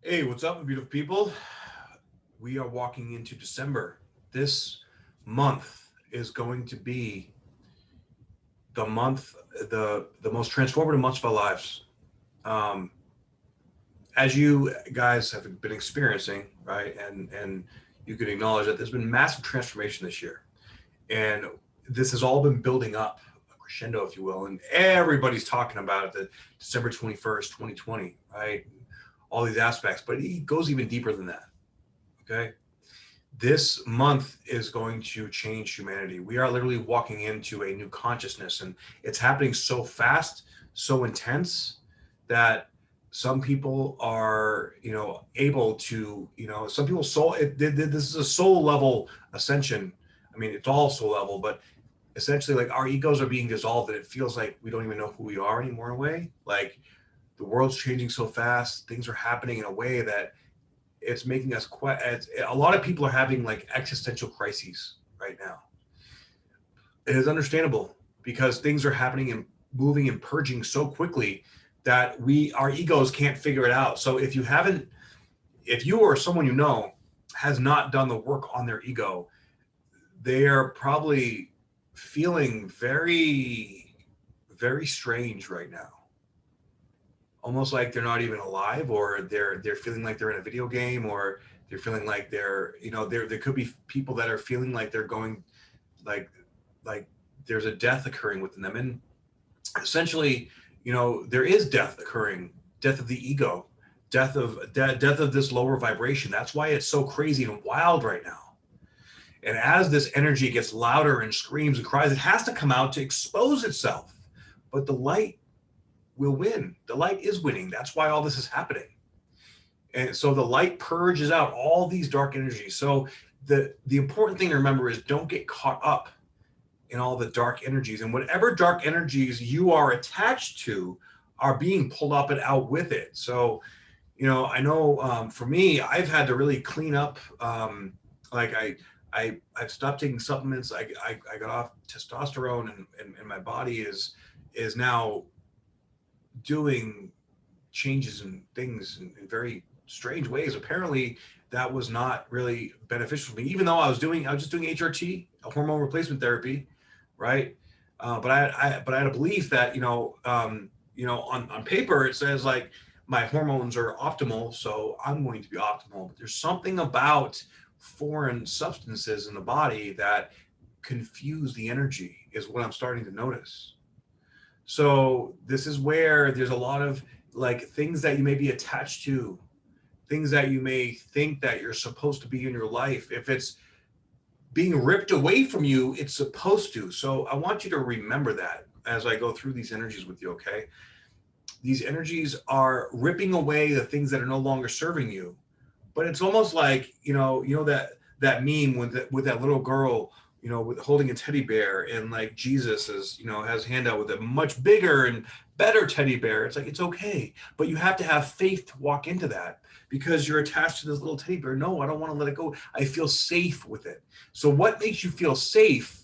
Hey, what's up, beautiful people? We are walking into December. This month is going to be the month, the most transformative months of our lives. Um, as you guys have been experiencing, right? And you can acknowledge that there's been massive transformation this year, and this has all been building up a crescendo, if you will, and everybody's talking about it. The December 21st, 2020, right? All these aspects, but it goes even deeper than that. Okay. This month is going to change humanity. We are literally walking into a new consciousness, and it's happening so fast, so intense that some people are, able to, some people soul. This is a soul level ascension. I mean, it's all soul level, but essentially, like our egos are being dissolved, and it feels like we don't even know who we are anymore. In a way, like the world's changing so fast, things are happening in a way that it's making us quite. A lot of people are having like existential crises right now. It is understandable because things are happening and moving and purging so quickly that our egos can't figure it out. So if you or someone has not done the work on their ego, they are probably feeling very, very strange right now, almost like they're not even alive, or they're feeling like they're in a video game, or they're feeling like there could be people that are feeling like they're going like like there's a death occurring within them. And essentially, there is death occurring, death of the ego, death of this lower vibration. That's why it's so crazy and wild right now. And as this energy gets louder and screams and cries, it has to come out to expose itself. But the light will win. The light is winning. That's why all this is happening. And so the light purges out all these dark energies. So the important thing to remember is don't get caught up in all the dark energies. And whatever dark energies you are attached to are being pulled up and out with it. So, I know for me, I've had to really clean up. Like I've stopped taking supplements. I got off testosterone, and my body is now doing changes and things in very strange ways. Apparently, that was not really beneficial for me, even though I was just doing HRT, a hormone replacement therapy, right? But I had a belief that on paper it says like my hormones are optimal, so I'm going to be optimal. But there's something about foreign substances in the body that confuse the energy, is what I'm starting to notice. So this is where there's a lot of like things that you may be attached to, things that you may think that you're supposed to be in your life. If it's being ripped away from you, it's supposed to. So I want you to remember that as I go through these energies with you, okay? These energies are ripping away the things that are no longer serving you. But it's almost like, that meme with that little girl, with holding a teddy bear, and like Jesus is, has a hand out with a much bigger and better teddy bear. It's like, it's okay, but you have to have faith to walk into that because you're attached to this little teddy bear. No, I don't want to let it go. I feel safe with it. So what makes you feel safe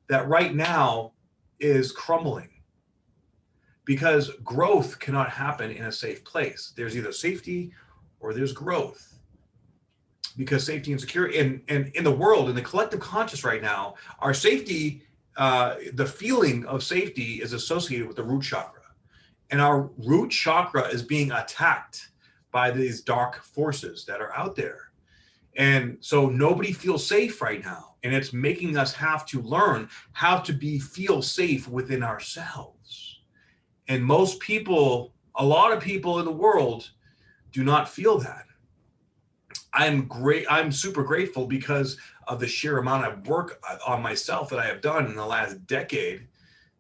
that right now is crumbling? Because growth cannot happen in a safe place. There's either safety or there's growth. Because safety and security, and in the world, in the collective conscious right now, our safety, the feeling of safety is associated with the root chakra. And our root chakra is being attacked by these dark forces that are out there. And so nobody feels safe right now. And it's making us have to learn how to feel safe within ourselves. And most people, a lot of people in the world do not feel that. I'm super grateful because of the sheer amount of work on myself that I have done in the last decade,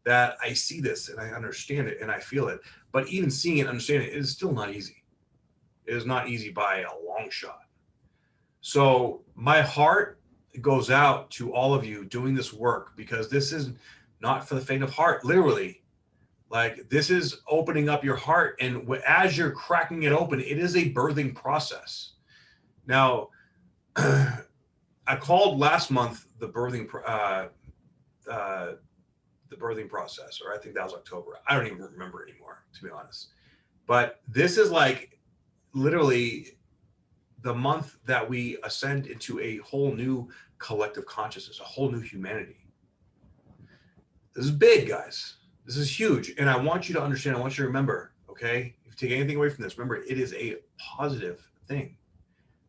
that I see this and I understand it and I feel it. But even seeing it and understanding it is still not easy. It is not easy by a long shot. So my heart goes out to all of you doing this work, because this is not for the faint of heart, literally. Like, this is opening up your heart, and as you're cracking it open, it is a birthing process. Now, I called last month the birthing process, or I think that was October. I don't even remember anymore, to be honest. But this is like literally the month that we ascend into a whole new collective consciousness, a whole new humanity. This is big, guys. This is huge. And I want you to understand, I want you to remember, okay? If you take anything away from this, remember, it is a positive thing.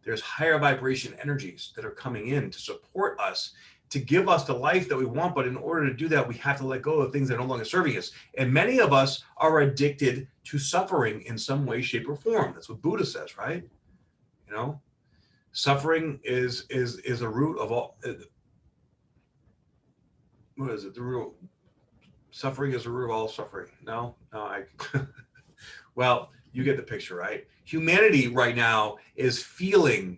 There's higher vibration energies that are coming in to support us, to give us the life that we want. But in order to do that, we have to let go of things that are no longer serving us. And many of us are addicted to suffering in some way, shape, or form. That's what Buddha says, right? You know, suffering is a root of all. What is it? The root. Suffering is the root of all suffering. No. Well, you get the picture, right? Humanity right now is feeling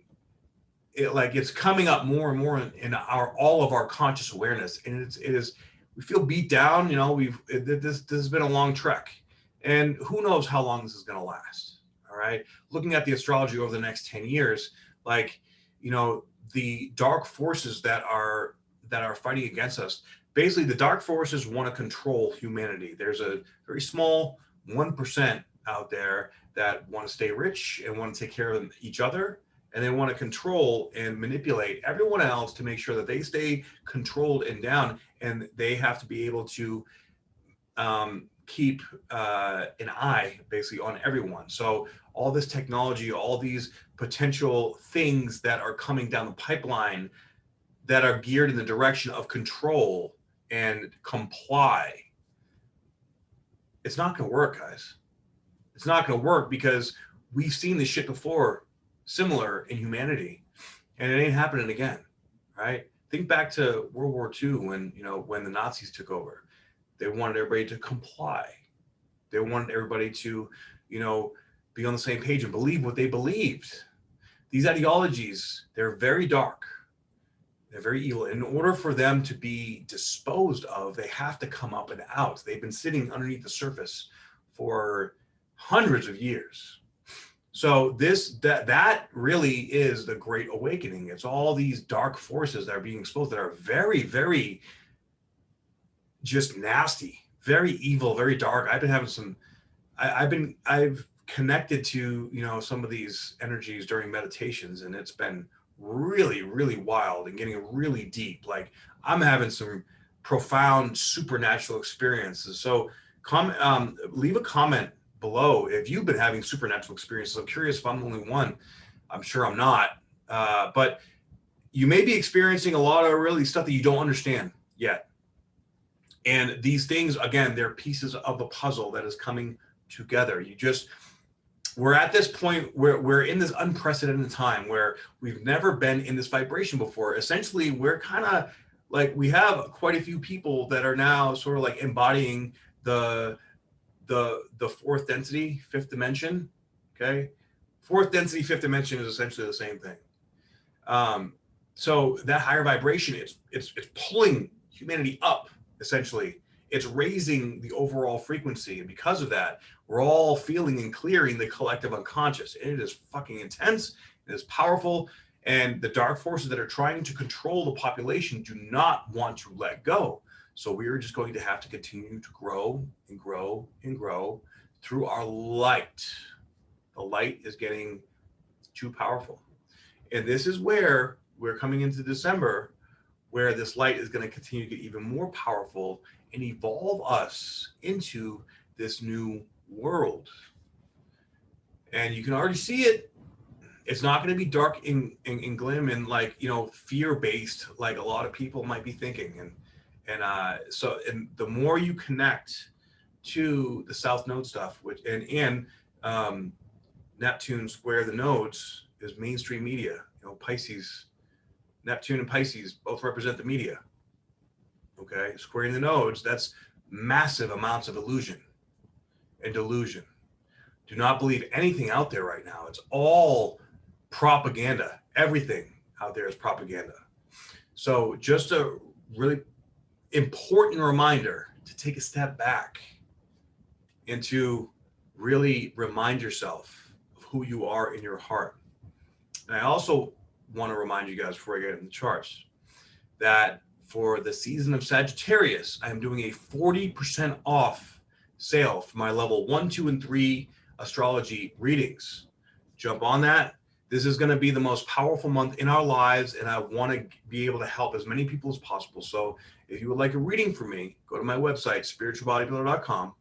it, like it's coming up more and more in all of our conscious awareness, and it is we feel beat down. You know, this has been a long trek, and who knows how long this is going to last. All right, looking at the astrology over the next 10 years, like, you know, the dark forces that are fighting against us. Basically, the dark forces want to control humanity. There's a very small 1% out there that want to stay rich and want to take care of each other, and they want to control and manipulate everyone else to make sure that they stay controlled and down, and they have to be able to keep an eye basically on everyone. So all this technology, all these potential things that are coming down the pipeline that are geared in the direction of control and comply, it's not going to work, guys. It's not going to work, because we've seen this shit before, similar in humanity, and it ain't happening again, right? Think back to World War II when the Nazis took over. They wanted everybody to comply. They wanted everybody to, be on the same page and believe what they believed. These ideologies, they're very dark. They're very evil. In order for them to be disposed of, they have to come up and out. They've been sitting underneath the surface for hundreds of years. So that really is the Great Awakening. It's all these dark forces that are being exposed that are very, very just nasty, very evil, very dark. I've been having I've connected to, some of these energies during meditations, and it's been really, really wild and getting really deep. Like, I'm having some profound supernatural experiences. So leave a comment below if you've been having supernatural experiences. I'm curious if I'm the only one. I'm sure I'm not. But you may be experiencing a lot of really stuff that you don't understand yet. And these things, again, they're pieces of the puzzle that is coming together. We're at this point where we're in this unprecedented time where we've never been in this vibration before. Essentially, we're kind of like, we have quite a few people that are now sort of like embodying the fourth density, fifth dimension. Okay. Fourth density, fifth dimension is essentially the same thing. So that higher vibration, it's pulling humanity up, essentially. It's raising the overall frequency. And because of that, we're all feeling and clearing the collective unconscious. And it is fucking intense. It is powerful. And the dark forces that are trying to control the population do not want to let go. So we are just going to have to continue to grow and grow and grow through our light. The light is getting too powerful. And this is where we're coming into December, where this light is going to continue to get even more powerful and evolve us into this new world. And you can already see it. It's not going to be dark and glim and like, fear-based, like a lot of people might be thinking. And the more you connect to the South Node stuff, which and Neptune square the nodes is mainstream media. Pisces, Neptune and Pisces both represent the media. Okay, squaring the nodes, that's massive amounts of illusion and delusion. Do not believe anything out there right now. It's all propaganda. Everything out there is propaganda. So just a really important reminder to take a step back and to really remind yourself of who you are in your heart. And I also want to remind you guys before I get into the charts that for the season of Sagittarius, I am doing a 40% off sale for my level 1, 2, and 3 astrology readings. jump on that. This is going to be the most powerful month in our lives, and I want to be able to help as many people as possible. So if you would like a reading from me, go to my website, spiritualbodybuilder.com,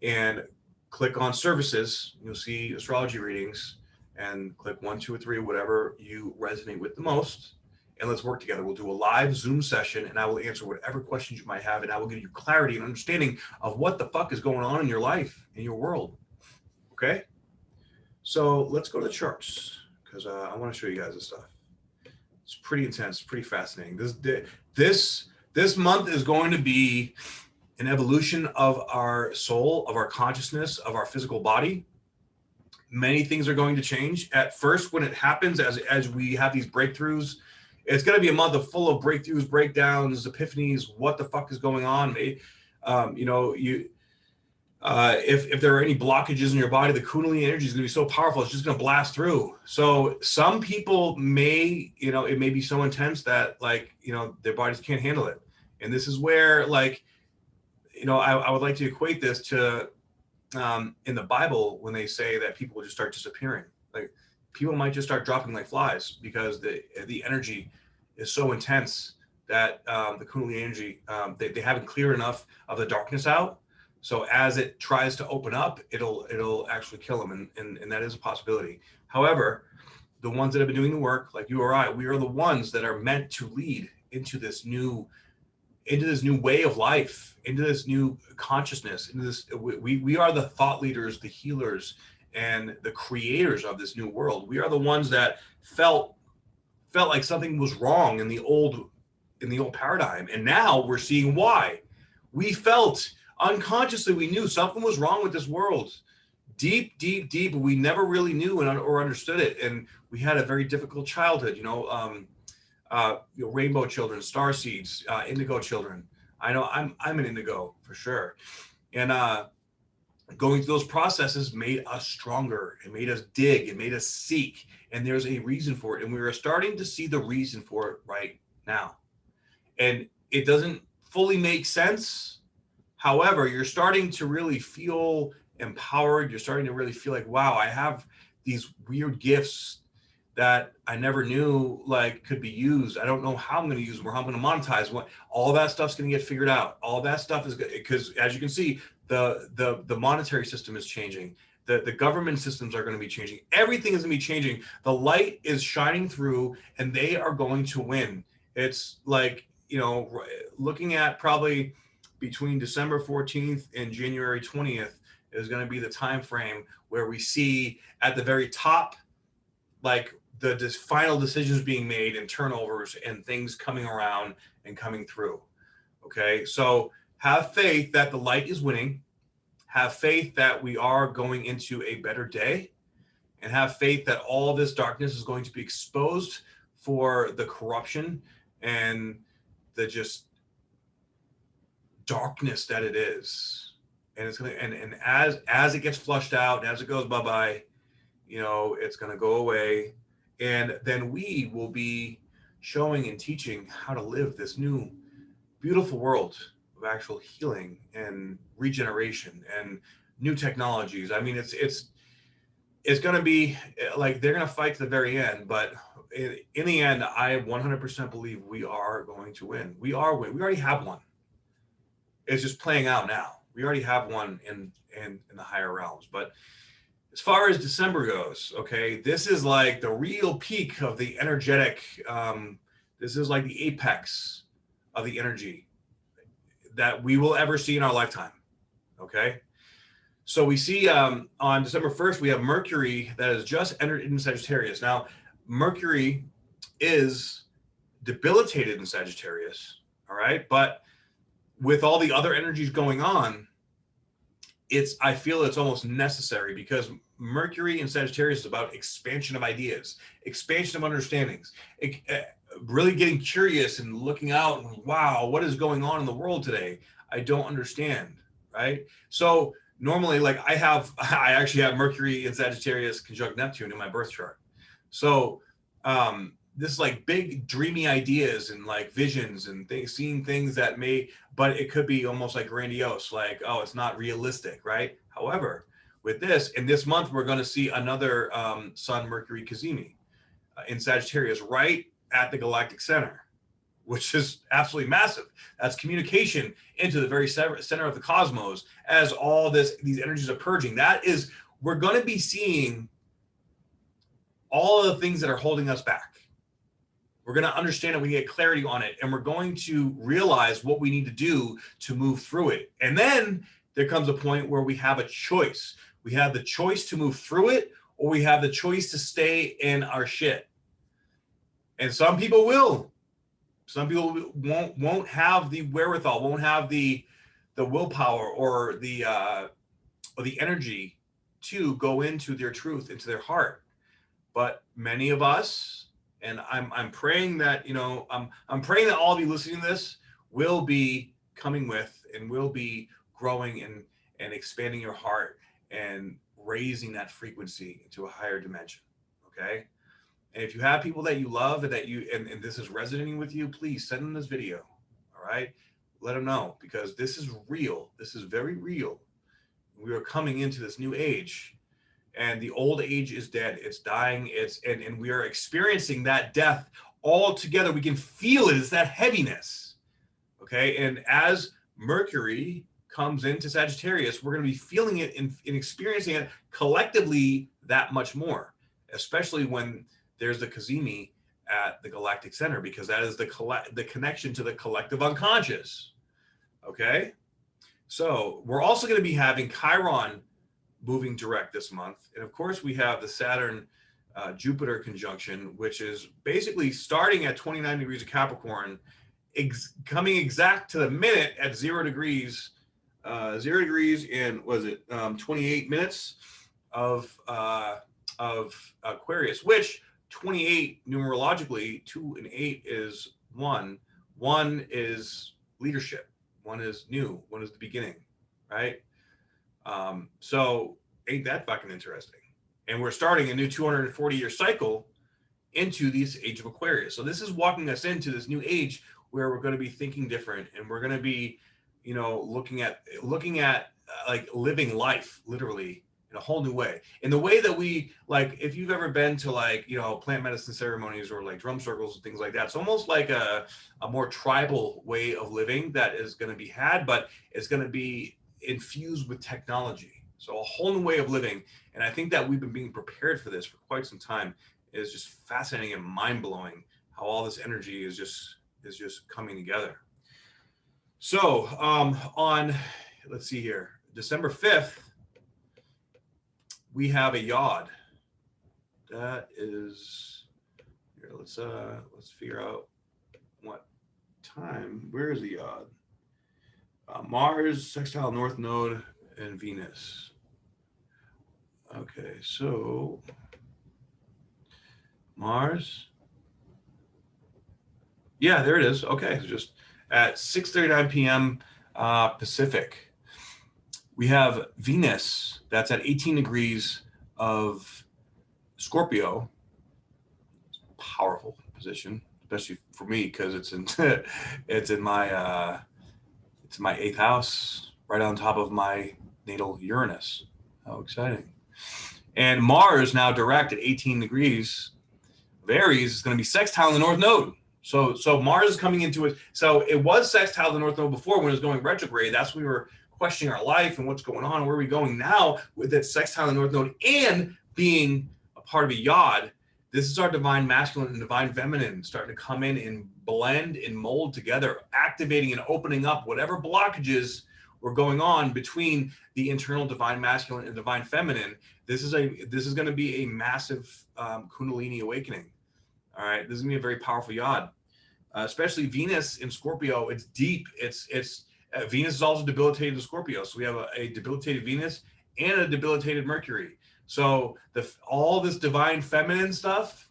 and click on services. You'll see astrology readings, and click 1, 2, or 3, whatever you resonate with the most. And let's work together. We'll do a live Zoom session, and I will answer whatever questions you might have, and I will give you clarity and understanding of what the fuck is going on in your life, in your world. Okay? So let's go to the charts, because I want to show you guys this stuff. It's pretty intense, pretty fascinating. This month is going to be an evolution of our soul, of our consciousness, of our physical body. Many things are going to change. At first, when it happens, as we have these breakthroughs, it's going to be a month full of breakthroughs, breakdowns, epiphanies. What the fuck is going on? If there are any blockages in your body, the Kundalini energy is going to be so powerful, it's just going to blast through. So some people may, it may be so intense that their bodies can't handle it. And this is where I would like to equate this to in the Bible, when they say that people will just start disappearing. Like, people might just start dropping like flies because the energy is so intense that the Kundalini energy, they haven't cleared enough of the darkness out. So as it tries to open up, it'll actually kill them, and that is a possibility. However, the ones that have been doing the work, like you or I, we are the ones that are meant to lead into this new way of life, into this new consciousness, into this. We are the thought leaders, the healers, and the creators of this new world. We are the ones that felt like something was wrong in the old paradigm, and now we're seeing why. We felt unconsciously, we knew something was wrong with this world, deep. We never really knew or understood it, and we had a very difficult childhood. Rainbow children, star seeds, indigo children. I know I'm an indigo for sure, and going through those processes made us stronger. It made us dig. It made us seek, and there's a reason for it, and we are starting to see the reason for it right now. And it doesn't fully make sense. However, you're starting to really feel empowered. You're starting to really feel like, wow, I have these weird gifts that I never knew could be used. I don't know how I'm going to use them or how I'm going to monetize. All that stuff's going to get figured out. All that stuff is good, because as you can see, the monetary system is changing. The government systems are going to be changing. Everything is going to be changing. The light is shining through, and they are going to win. It's looking at probably between December 14th and January 20th is going to be the time frame where we see at the very top, the final decisions being made and turnovers and things coming around and coming through. Okay, so have faith that the light is winning. Have faith that we are going into a better day, and have faith that all this darkness is going to be exposed for the corruption and the just darkness that it is. And it's gonna and as it gets flushed out, as it goes bye-bye, it's gonna go away. And then we will be showing and teaching how to live this new beautiful world of actual healing and regeneration and new technologies. I mean, it's going to be they're going to fight to the very end, but in the end, I 100% believe we are going to win. We already have one. It's just playing out now. We already have one in the higher realms. But as far as December goes, okay, this is like the real peak of the energetic. This is like the apex of the energy that we will ever see in our lifetime. Okay. So we see on December 1st, we have Mercury that has just entered in Sagittarius. Now, Mercury is debilitated in Sagittarius. All right. But with all the other energies going on, I feel it's almost necessary, because Mercury in Sagittarius is about expansion of ideas, expansion of understandings, really getting curious and looking out and, wow, what is going on in the world today? I don't understand, right? So normally, I actually have Mercury in Sagittarius conjunct Neptune in my birth chart. So this big dreamy ideas and visions and things, seeing things that but it could be almost grandiose, oh, it's not realistic, right? However, with this. And this month, we're going to see another Sun-Mercury cazimi in Sagittarius right at the galactic center, which is absolutely massive. That's communication into the very center of the cosmos as all these energies are purging. We're going to be seeing all of the things that are holding us back. We're going to understand it. We get clarity on it, and we're going to realize what we need to do to move through it. And then there comes a point where we have a choice. We have the choice to move through it, or we have the choice to stay in our shit. And some people will. Some people won't have the wherewithal, won't have the willpower or the energy to go into their truth, into their heart. But many of us, and I'm praying that, I'm praying that all of you listening to this will be coming with and will be growing and expanding your heart and raising that frequency to a higher dimension. Okay. And if you have people that you love and and this is resonating with you, please send them this video. All right. Let them know, because this is real. This is very real. We are coming into this new age. And the old age is dead. It's dying. And we are experiencing that death all together. We can feel it. It's that heaviness. Okay. And as Mercury comes into Sagittarius, we're going to be feeling it and experiencing it collectively that much more, especially when there's the cazimi at the galactic center, because that is the connection to the collective unconscious. Okay. So we're also going to be having Chiron moving direct this month. And of course, we have the Saturn Jupiter conjunction, which is basically starting at 29 degrees of Capricorn, coming exact to the minute at 0 degrees in, 28 minutes of Aquarius, which 28 numerologically, 2 and 8 is 1. 1 is leadership. 1 is new. 1 is the beginning, right? So ain't that fucking interesting? And we're starting a new 240-year cycle into this age of Aquarius. So this is walking us into this new age where we're going to be thinking different, and we're going to be, looking at like living life literally in a whole new way. In the way that we, like, if you've ever been to plant medicine ceremonies or like drum circles and things like that, it's almost like a more tribal way of living that is going to be had, but it's going to be infused with technology. So a whole new way of living. And I think that we've been being prepared for this for quite some time. It's just fascinating and mind-blowing how all this energy is just coming together. So let's see here, December 5th, we have a yod. That is here. Let's figure out what time. Where is the yod? Mars, sextile North Node, and Venus. Okay, so Mars. Yeah, there it is. Okay, so just at 6:39 p.m. Pacific. We have Venus, that's at 18 degrees of Scorpio. Powerful position, especially for me, because it's in my 8th house, right on top of my natal Uranus. How exciting. And Mars now direct at 18 degrees of Aries is going to be sextile in the North Node. So Mars is coming into it. So it was sextile in the North Node before when it was going retrograde. That's when we were questioning our life and what's going on, where are we going now with that sextile in the North Node and being a part of a yod. This is our divine masculine and divine feminine starting to come in and blend and mold together, activating and opening up whatever blockages were going on between the internal divine masculine and divine feminine. This is going to be a massive Kundalini awakening. All right, this is going to be a very powerful yod, especially Venus in Scorpio. It's deep. Venus is also debilitated to Scorpio. So we have a debilitated Venus and a debilitated Mercury. So all this divine feminine stuff,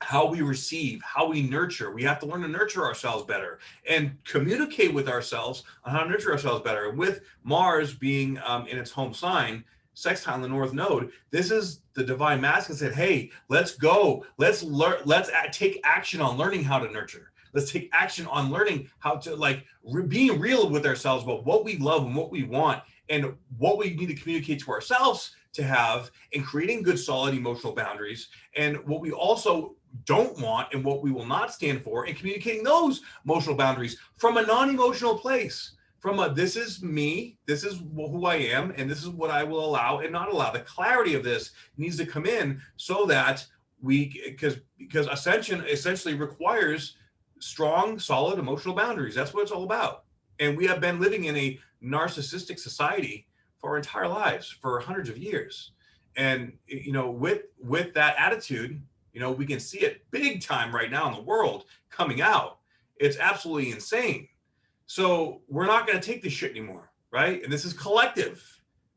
how we receive, how we nurture, we have to learn to nurture ourselves better and communicate with ourselves on how to nurture ourselves better. With Mars being in its home sign, sextile in the North Node, this is the divine masculine said, hey, let's go. Let's learn. Let's take action on learning how to nurture. Let's take action on learning how to being real with ourselves about what we love and what we want, and what we need to communicate to ourselves to have, and creating good, solid emotional boundaries, and what we also don't want and what we will not stand for, and communicating those emotional boundaries from a non-emotional place, from a this is me, this is who I am, and this is what I will allow and not allow. The clarity of this needs to come in so that because ascension essentially requires strong, solid emotional boundaries. That's what it's all about. And we have been living in a narcissistic society for our entire lives, for hundreds of years. And, with that attitude, we can see it big time right now in the world coming out. It's absolutely insane. So we're not going to take this shit anymore, right? And this is collective.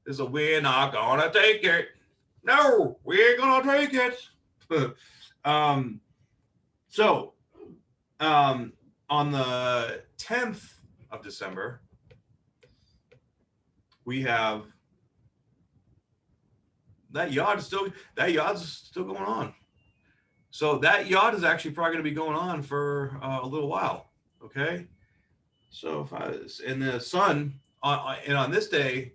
This is we're not going to take it. No, we're going to take it. On the 10th of December, we have that yacht is still going on. So that yacht is actually probably going to be going on for a little while. Okay. So if I was in the sun on this day,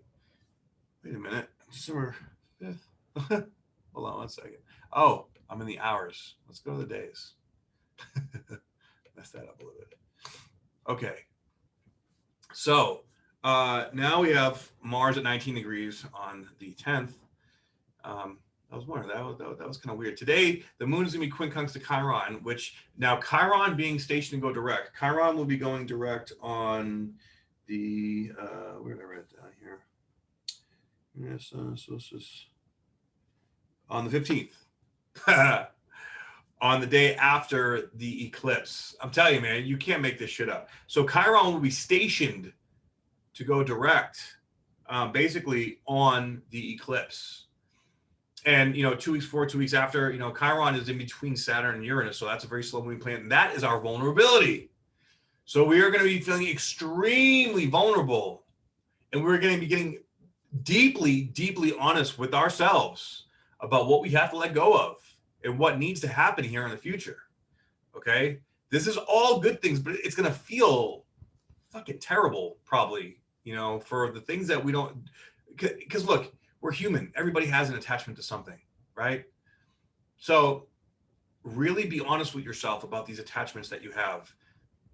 wait a minute, December 5th. Hold on one second. Oh, I'm in the hours. Let's go to the days. Mess that up a little bit. Okay. So now we have Mars at 19 degrees on the 10th. That was kind of weird. Today, the moon is going to be quincunx to Chiron, which now Chiron being stationed to go direct. Chiron will be going direct on the, where did I write it down here? Yes, on the 15th. On the day after the eclipse. I'm telling you, man, you can't make this shit up. So Chiron will be stationed to go direct, basically on the eclipse. And, 2 weeks before, 2 weeks after, Chiron is in between Saturn and Uranus. So that's a very slow moving planet. And that is our vulnerability. So we are going to be feeling extremely vulnerable. And we're going to be getting deeply, deeply honest with ourselves about what we have to let go of and what needs to happen here in the future. Okay? This is all good things, but it's going to feel fucking terrible, probably, for the things that we don't. Because look, we're human. Everybody has an attachment to something, right? So really be honest with yourself about these attachments that you have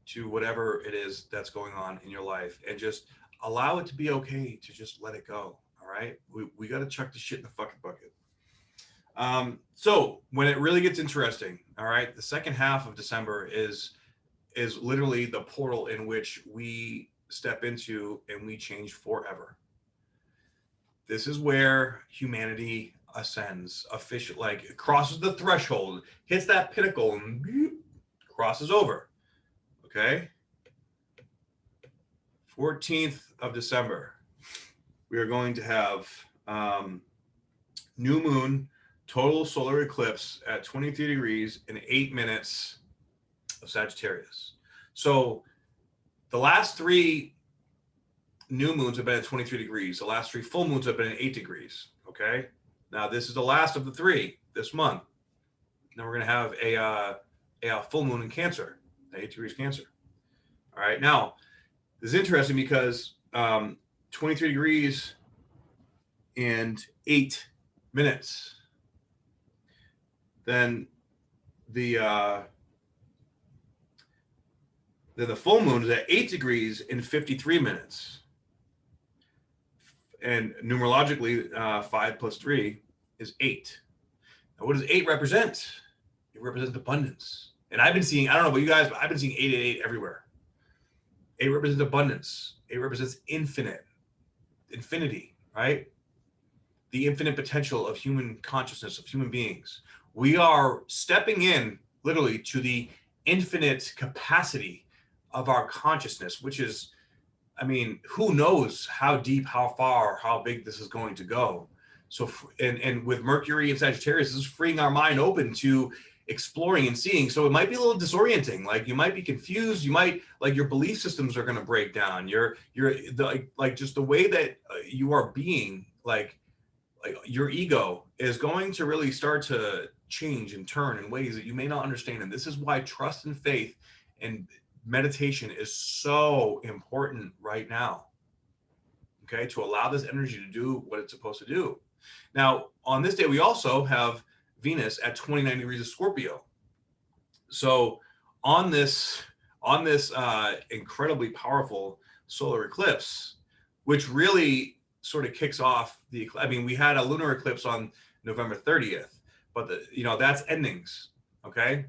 to whatever it is that's going on in your life, and just allow it to be okay to just let it go. All right. We got to chuck the shit in the fucking bucket. So when it really gets interesting, all right, the second half of December is literally the portal in which we step into and we change forever. This is where humanity ascends, like crosses the threshold, hits that pinnacle, and crosses over. Okay. 14th of December, we are going to have new moon, total solar eclipse at 23 degrees and 8 minutes of Sagittarius. So the last 3 new moons have been at 23 degrees. The last 3 full moons have been at 8 degrees. Okay. Now this is the last of the 3 this month. Then we're going to have a full moon in Cancer, 8 degrees Cancer. All right. Now this is interesting because 23 degrees and 8 minutes. Then the full moon is at 8 degrees and 53 minutes. And numerologically, 5 plus 3 is 8. Now, what does 8 represent? It represents abundance. And I've been seeing, I don't know about you guys, but I've been seeing 888 everywhere. 8 represents abundance. 8 represents infinity, right? The infinite potential of human consciousness, of human beings. We are stepping in literally to the infinite capacity of our consciousness, which is, I mean, who knows how deep, how far, how big this is going to go. So, and with Mercury and Sagittarius, this is freeing our mind open to exploring and seeing. So it might be a little disorienting. Like you might be confused. You might, like, your belief systems are going to break down. Like just the way that you are being, like your ego is going to really start to change and turn in ways that you may not understand. And this is why trust and faith and meditation is so important right now. okay, to allow this energy to do what it's supposed to do. Now, on this day, we also have Venus at 29 degrees of Scorpio. So on this incredibly powerful solar eclipse, which really sort of kicks off we had a lunar eclipse on November 30th, but that's endings, okay?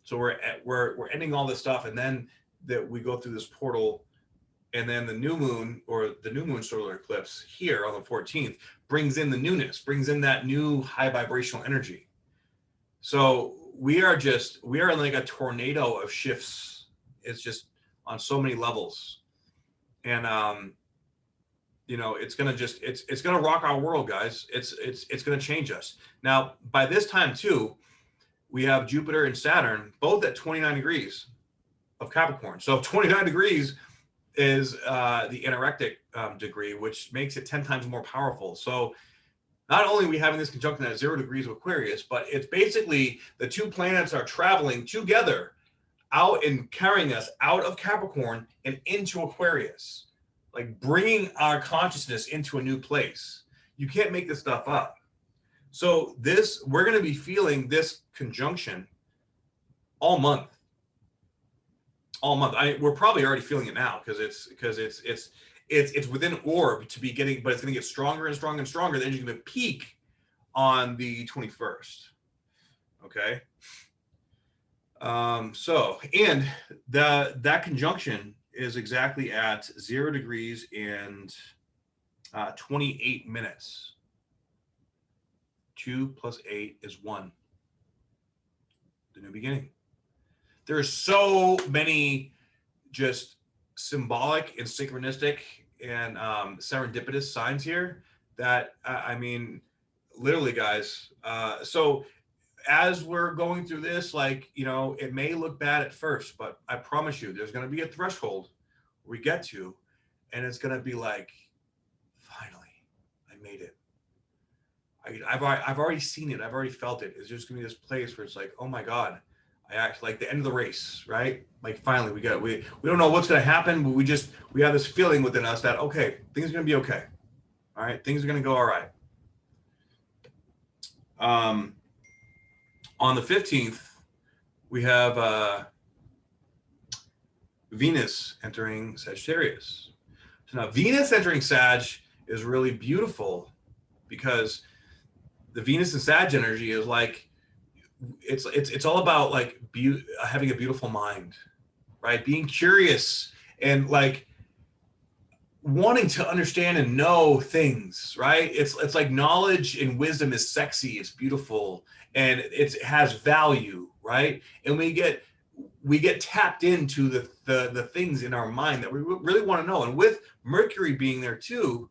So we're ending all this stuff, and then that we go through this portal, and then the new moon solar eclipse here on the 14th brings in the newness, brings in that new high vibrational energy. So we are in like a tornado of shifts. It's just on so many levels. And it's gonna rock our world, guys. It's gonna change us. Now, by this time too, we have Jupiter and Saturn both at 29 degrees of Capricorn. So 29 degrees is the anorectic degree, which makes it 10 times more powerful. So not only are we having this conjunction at 0 degrees of Aquarius, but it's basically the two planets are traveling together out and carrying us out of Capricorn and into Aquarius, like bringing our consciousness into a new place. You can't make this stuff up. So we're going to be feeling this conjunction all month. We're probably already feeling it now because it's within orb to be getting, but it's going to get stronger and stronger and stronger. Then you're going to peak on the 21st. Okay. And that conjunction is exactly at 0 degrees and 28 minutes. 2 + 8 is 1. The new beginning. There's so many just symbolic and synchronistic and serendipitous signs here that literally, guys. So as we're going through this, it may look bad at first, but I promise you, there's going to be a threshold we get to, and it's going to be like, finally, I made it. I've already seen it. I've already felt it. It's just going to be this place where it's like, oh my God, I act like the end of the race, right? Like finally we don't know what's going to happen, but we have this feeling within us that, okay, things are going to be okay. All right. Things are going to go all right. On the 15th, we have Venus entering Sagittarius. So now Venus entering Sag is really beautiful because the Venus and Sag energy is like, it's all about like having a beautiful mind, right? Being curious and like wanting to understand and know things, right? It's like knowledge and wisdom is sexy, it's beautiful, and it has value, right? And we get tapped into the things in our mind that we really want to know. And with Mercury being there too,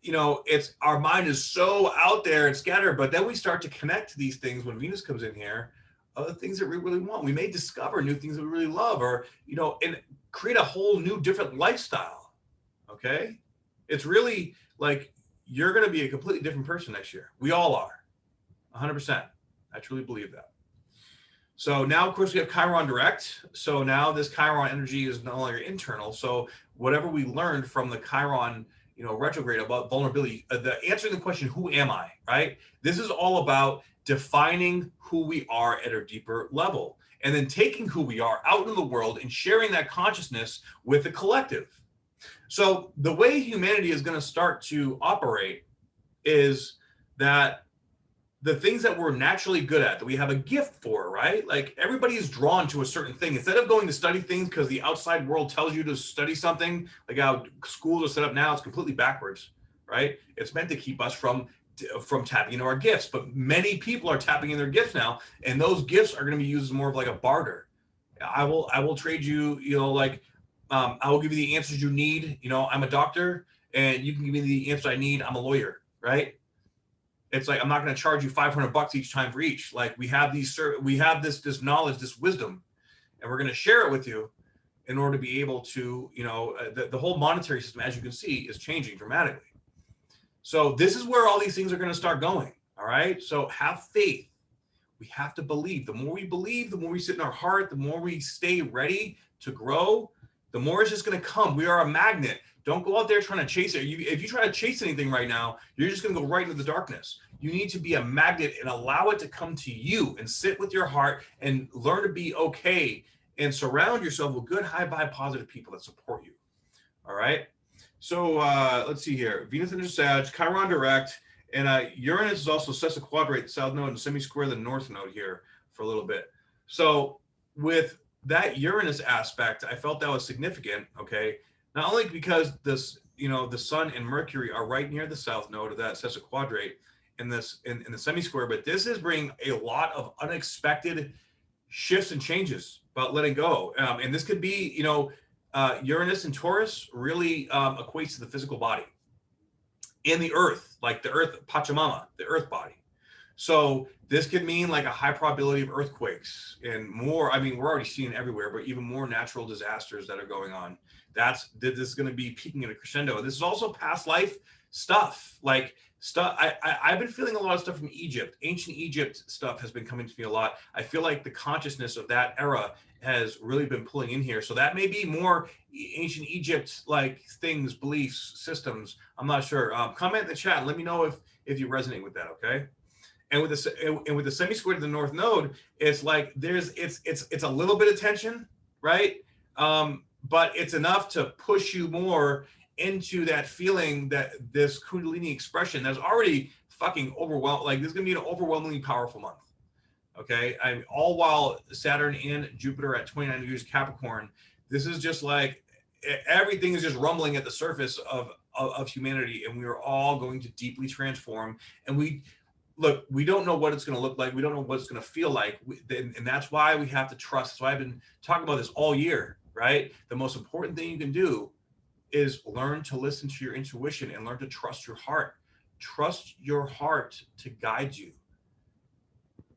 it's our mind is so out there and scattered, but then we start to connect to these things when Venus comes in here, the things that we really want. We may discover new things that we really love, or, and create a whole new different lifestyle. Okay. It's really like, you're going to be a completely different person next year. We all are 100%. I truly believe that. So now, of course, we have Chiron direct. So now this Chiron energy is no longer internal. So whatever we learned from the Chiron retrograde about vulnerability, answering the question, who am I, right? This is all about defining who we are at a deeper level, and then taking who we are out in the world and sharing that consciousness with the collective. So the way humanity is going to start to operate is that the things that we're naturally good at, that we have a gift for, right? Like everybody is drawn to a certain thing. Instead of going to study things because the outside world tells you to study something, like how schools are set up now, it's completely backwards, right? It's meant to keep us from tapping into our gifts, but many people are tapping in their gifts now, and those gifts are going to be used as more of like a barter. I will trade you, I will give you the answers you need. I'm a doctor, and you can give me the answer I need. I'm a lawyer, right? It's like, I'm not going to charge you $500 each time for each. Like we have this knowledge, this wisdom, and we're going to share it with you in order to be able to, the whole monetary system, as you can see, is changing dramatically. So this is where all these things are going to start going. All right. So have faith. We have to believe. The more we believe, the more we sit in our heart, the more we stay ready to grow, the more it's just going to come. We are a magnet. Don't go out there trying to chase it. If you try to chase anything right now, you're just going to go right into the darkness. You need to be a magnet and allow it to come to you and sit with your heart and learn to be okay and surround yourself with good, high vibe, positive people that support you. All right. So let's see here. Venus into Sag, Chiron direct, and Uranus is also sesquiquadrate the south node and semi-square the north node here for a little bit. So with that Uranus aspect, I felt that was significant. Okay. Not only because this, the sun and Mercury are right near the south node of that sesquiquadrate in the semi-square, but this is bringing a lot of unexpected shifts and changes about letting go. And this could be, Uranus and Taurus really equates to the physical body and the earth, like the earth, Pachamama, the earth body. So this could mean like a high probability of earthquakes and more. I mean, we're already seeing it everywhere, but even more natural disasters that are going on. This is going to be peaking in a crescendo. This is also past life stuff. I've been feeling a lot of stuff from Egypt. Ancient Egypt stuff has been coming to me a lot. I feel like the consciousness of that era has really been pulling in here. So that may be more ancient Egypt like things, beliefs, systems. I'm not sure. Comment in the chat and let me know if you resonate with that. Okay. And with the semi-square to the north node, it's like it's a little bit of tension, right? But it's enough to push you more into that feeling that this Kundalini expression that's already fucking overwhelmed. Like this is gonna be an overwhelmingly powerful month. Okay, all while Saturn and Jupiter at 29 degrees Capricorn, this is just like everything is just rumbling at the surface of humanity, and we are all going to deeply transform. And we don't know what it's going to look like. We don't know what it's going to feel like. And that's why we have to trust. That's why I've been talking about this all year, right? The most important thing you can do is learn to listen to your intuition and learn to trust your heart. Trust your heart to guide you.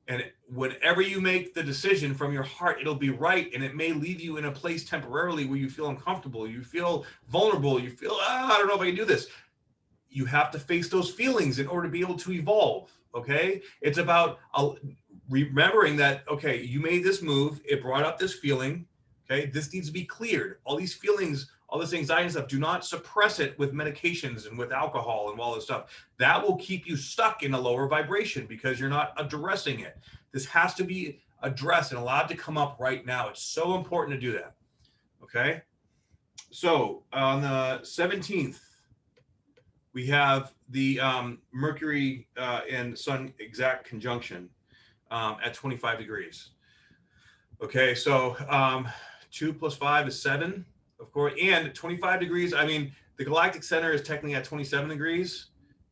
And whenever you make the decision from your heart, it'll be right. And it may leave you in a place temporarily where you feel uncomfortable, you feel vulnerable, you feel, I don't know if I can do this. You have to face those feelings in order to be able to evolve. Okay. It's about remembering that, okay, you made this move. It brought up this feeling. Okay. This needs to be cleared. All these feelings, all this anxiety and stuff, do not suppress it with medications and with alcohol and all this stuff. That will keep you stuck in a lower vibration because you're not addressing it. This has to be addressed and allowed to come up right now. It's so important to do that. Okay. So on the 17th, we have the Mercury and Sun exact conjunction at 25 degrees. Okay, so 2 + 5 is 7, of course, and 25 degrees. I mean, the galactic center is technically at 27 degrees,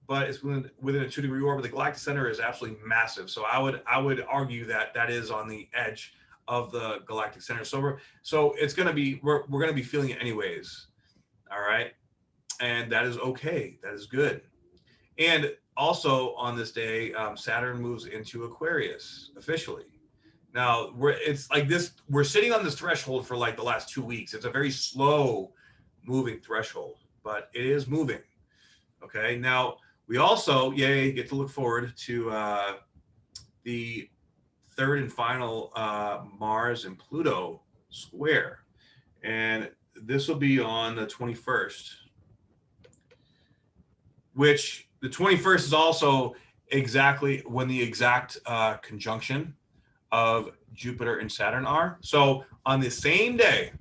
but it's within a 2-degree orbit. The galactic center is absolutely massive. So I would argue that is on the edge of the galactic center. So it's going to be, we're going to be feeling it anyways. All right. And that is okay. That is good. And also on this day, Saturn moves into Aquarius officially. Now it's like this, we're sitting on this threshold for like the last 2 weeks. It's a very slow moving threshold, but it is moving. Okay. Now we also, get to look forward to the third and final Mars and Pluto square. And this will be on the 21st. Which the 21st is also exactly when the exact conjunction of Jupiter and Saturn are. So on the same day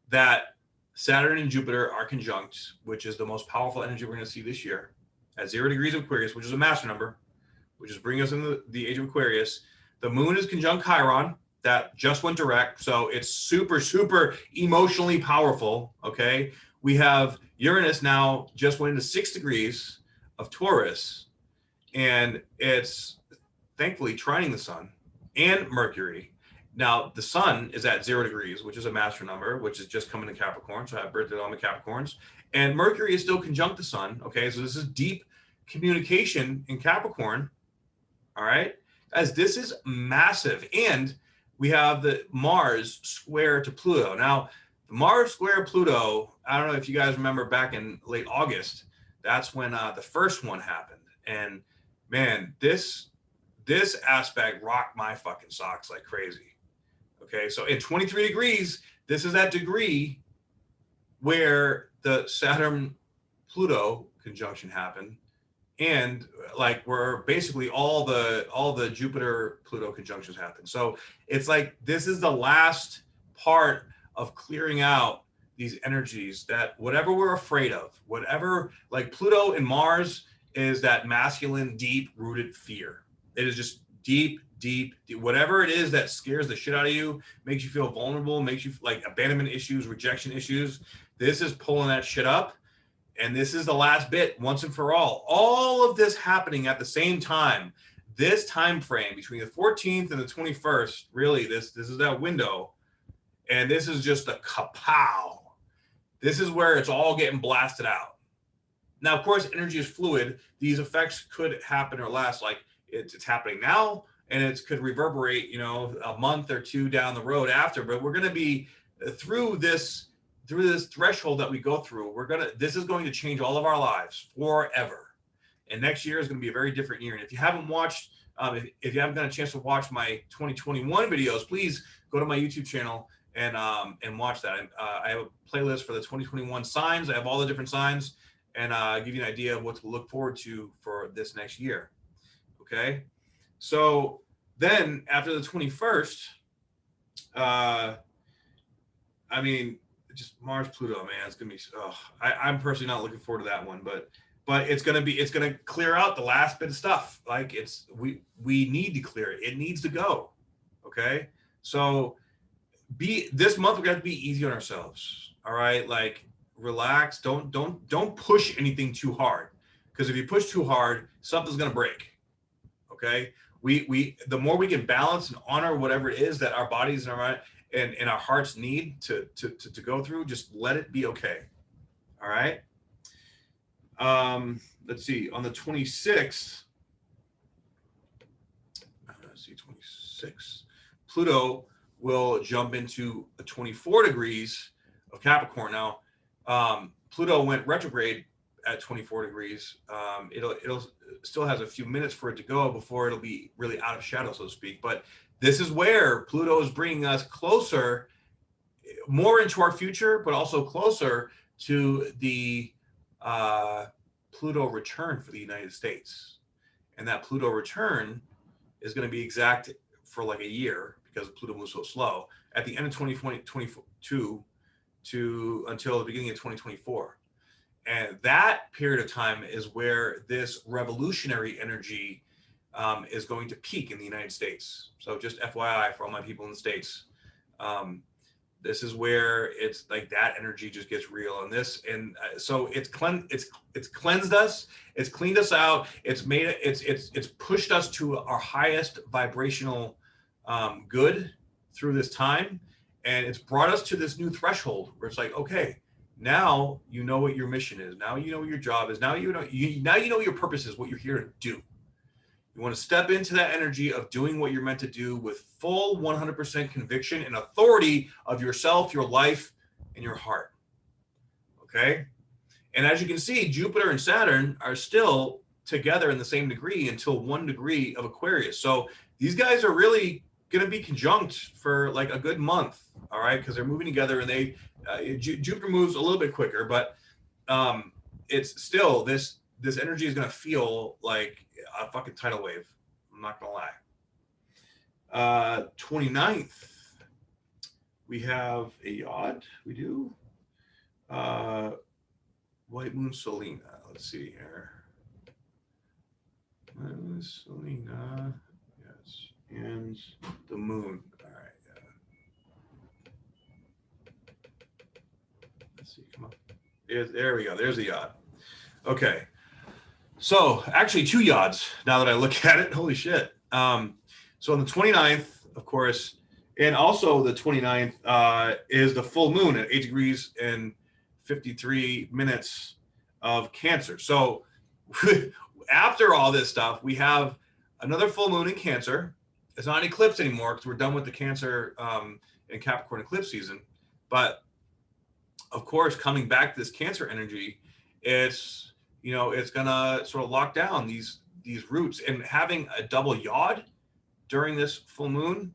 that Saturn and Jupiter are conjunct, which is the most powerful energy we're going to see this year, at 0 degrees of Aquarius, which is a master number, which is bringing us into the age of Aquarius, the moon is conjunct Chiron, that just went direct. So it's super, super emotionally powerful, okay? We have Uranus now just went into 6 degrees of Taurus, and it's thankfully trining the sun and Mercury. Now, the sun is at 0 degrees, which is a master number, which is just coming to Capricorn. So I have birthday on the Capricorns. And Mercury is still conjunct the sun. Okay, so this is deep communication in Capricorn. All right, as this is massive. And we have the Mars square to Pluto. Now, the Mars square Pluto, I don't know if you guys remember back in late August, that's when the first one happened. And man, this aspect rocked my fucking socks like crazy. Okay, so in 23 degrees, this is that degree where the Saturn Pluto conjunction happened, and like where basically all the Jupiter Pluto conjunctions happen. So it's like this is the last part of clearing out these energies, that whatever we're afraid of, whatever, like Pluto and Mars is that masculine, deep rooted fear. It is just deep, whatever it is that scares the shit out of you, makes you feel vulnerable, makes you like abandonment issues, rejection issues. This is pulling that shit up. And this is the last bit, once and for all of this happening at the same time. This time frame between the 14th and the 21st, really, this is that window. And this is just a kapow. This is where it's all getting blasted out. Now, of course, energy is fluid. These effects could happen or last, like it's happening now, and it could reverberate, a month or two down the road after. But we're going to be through this threshold that we go through. This is going to change all of our lives forever. And next year is going to be a very different year. And if you haven't watched, if you haven't got a chance to watch my 2021 videos, please go to my YouTube channel and watch that. I have a playlist for the 2021 signs. I have all the different signs, and give you an idea of what to look forward to for this next year. Okay. So then after the 21st, just Mars Pluto, man, it's gonna be. I'm personally not looking forward to that one, but it's gonna clear out the last bit of stuff. Like we need to clear it. It needs to go. Okay, so this month we're gonna have to be easy on ourselves. All right, like relax. Don't push anything too hard, because if you push too hard, something's gonna break. Okay, the more we can balance and honor whatever it is that our bodies and our hearts need to go through, just let it be okay. All right. Let's see. On the 26th, 26, Pluto will jump into a 24 degrees of Capricorn. Now, Pluto went retrograde at 24 degrees. It'll still has a few minutes for it to go before it'll be really out of shadow, so to speak. But this is where Pluto is bringing us closer, more into our future, but also closer to the Pluto return for the United States. And that Pluto return is going to be exact for like a year, because Pluto moves so slow, at the end of 2022 until the beginning of 2024. And that period of time is where this revolutionary energy is going to peak in the United States. So just FYI for all my people in the States, this is where it's like that energy just gets real. And so it's cleansed us, it's cleaned us out, it's pushed us to our highest vibrational good through this time, and it's brought us to this new threshold where it's like, okay, now you know what your mission is. Now you know what your job is. Now you know what your purpose is, what you're here to do. You want to step into that energy of doing what you're meant to do with full 100% conviction and authority of yourself, your life, and your heart. Okay? And as you can see, Jupiter and Saturn are still together in the same degree until 1 degree of Aquarius. So these guys are really going to be conjunct for like a good month, all right? Because they're moving together, and Jupiter moves a little bit quicker, but it's still this energy is going to feel like a fucking tidal wave. I'm not going to lie. 29th, we have a yacht. We do. White Moon Selena. Let's see here. Selena. Yes. And the moon. All right. Yeah. Let's see. Come on. There we go. There's the yacht. Okay. So actually 2 yachts now that I look at it. Holy shit. So on the 29th, of course, and also the 29th is the full moon at 8 degrees and 53 minutes of Cancer. So after all this stuff, we have another full moon in Cancer. It's not an eclipse anymore because we're done with the Cancer and Capricorn eclipse season. But of course, coming back to this Cancer energy, it's gonna sort of lock down these roots, and having a double yod during this full moon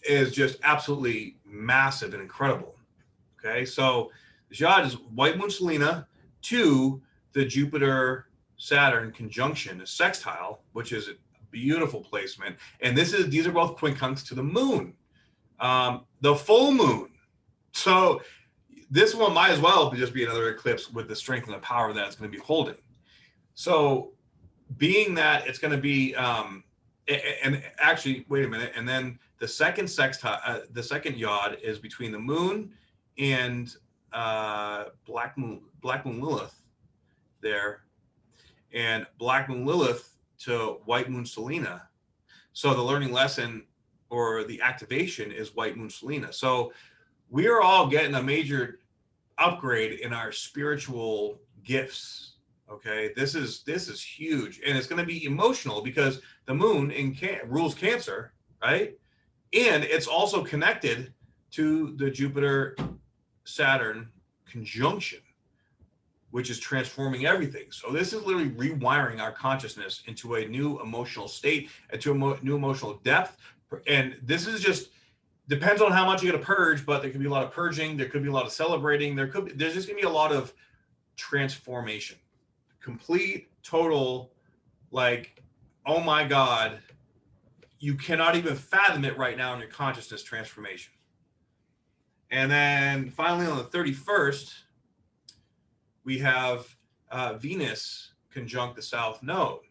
is just absolutely massive and incredible. Okay, so This yod is white moon Selena to the Jupiter Saturn conjunction, a sextile, which is a beautiful placement. And these are both quincunx to the moon, the full moon. So this one might as well just be another eclipse with the strength and the power that it's going to be holding. So being that it's going to be, and actually, wait a minute, and then the second sextile, the second yod is between the moon and Black Moon Lilith there, and Black Moon Lilith to White Moon Selena. So the learning lesson or the activation is White Moon Selena. So we are all getting a major upgrade in our spiritual gifts. Okay, this is huge, and it's going to be emotional because the moon rules Cancer, right? And it's also connected to the Jupiter Saturn conjunction, which is transforming everything. So this is literally rewiring our consciousness into a new emotional state, into a new emotional depth. And this is just depends on how much you got to purge, but there could be a lot of purging, there could be a lot of celebrating, there's just going to be a lot of transformation. Complete, total, like, oh my God, you cannot even fathom it right now in your consciousness transformation. And then finally on the 31st, we have Venus conjunct the South Node.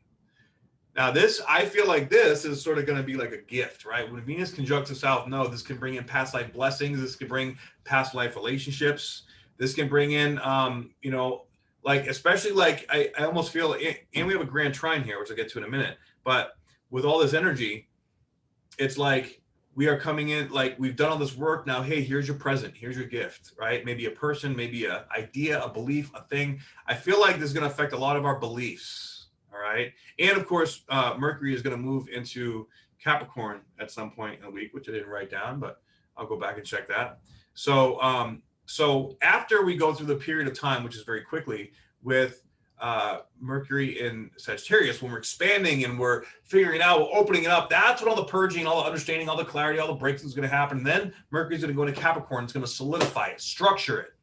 Now this, I feel like this is sort of going to be like a gift, right? When Venus conjuncts the South Node, this can bring in past life blessings. This can bring past life relationships. This can bring in, you know, like, especially like, I almost feel, and we have a grand trine here, which I'll get to in a minute, but with all this energy, it's like we are coming in, like we've done all this work. Now, hey, here's your present. Here's your gift, right? Maybe a person, maybe an idea, a belief, a thing. I feel like this is going to affect a lot of our beliefs, all right? And of course, Mercury is going to move into Capricorn at some point in the week, which I didn't write down, but I'll go back and check that. So, so after we go through the period of time, which is very quickly, with Mercury in Sagittarius, when we're expanding and we're figuring out, we're opening it up, that's when all the purging, all the understanding, all the clarity, all the breakthroughs is going to happen. And then Mercury's going to go into Capricorn. It's going to solidify it, structure it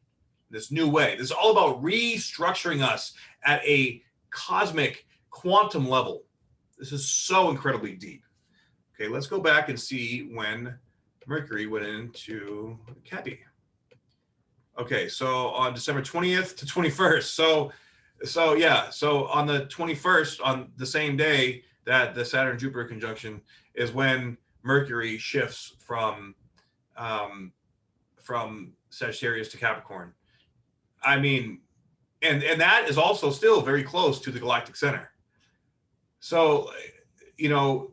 this new way. This is all about restructuring us at a cosmic quantum level. This is so incredibly deep. Okay, let's go back and see when Mercury went into Cappy. Okay, so on December 20th to 21st. So yeah, so on the 21st, on the same day that the Saturn-Jupiter conjunction is when Mercury shifts from Sagittarius to Capricorn. I mean, and that is also still very close to the galactic center. So, you know,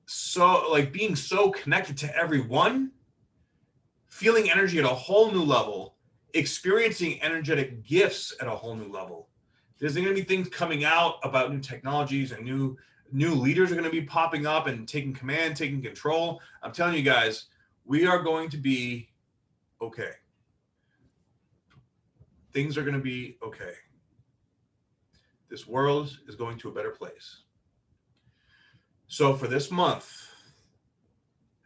so like being so connected to everyone, feeling energy at a whole new level, experiencing energetic gifts at a whole new level. There's going to be things coming out about new technologies, and new leaders are going to be popping up and taking command, taking control. I'm telling you guys, we are going to be okay. Things are going to be okay. This world is going to a better place. So for this month,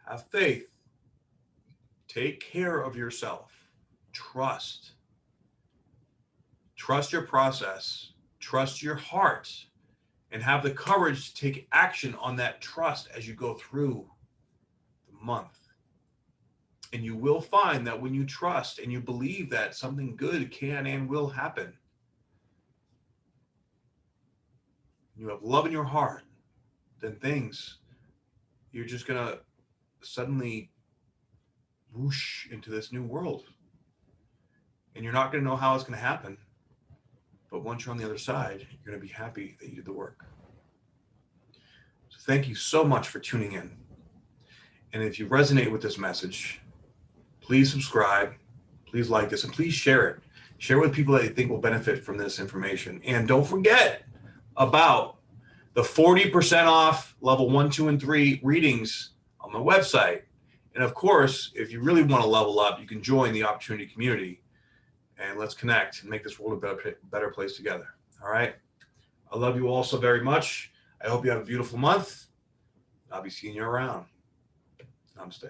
have faith. Take care of yourself. Trust your process, trust your heart, and have the courage to take action on that trust as you go through the month. And you will find that when you trust and you believe that something good can and will happen, you have love in your heart, then things, you're just going to suddenly whoosh into this new world. And you're not going to know how it's going to happen. But once you're on the other side, you're going to be happy that you did the work. So thank you so much for tuning in. And if you resonate with this message, please subscribe, please like this, and please share it. Share it with people that you think will benefit from this information. And don't forget about the 40% off level 1, 2, and 3 readings on my website. And of course, if you really want to level up, you can join the opportunity community. And let's connect and make this world a better place together. All right. I love you all so very much. I hope you have a beautiful month. I'll be seeing you around. Namaste.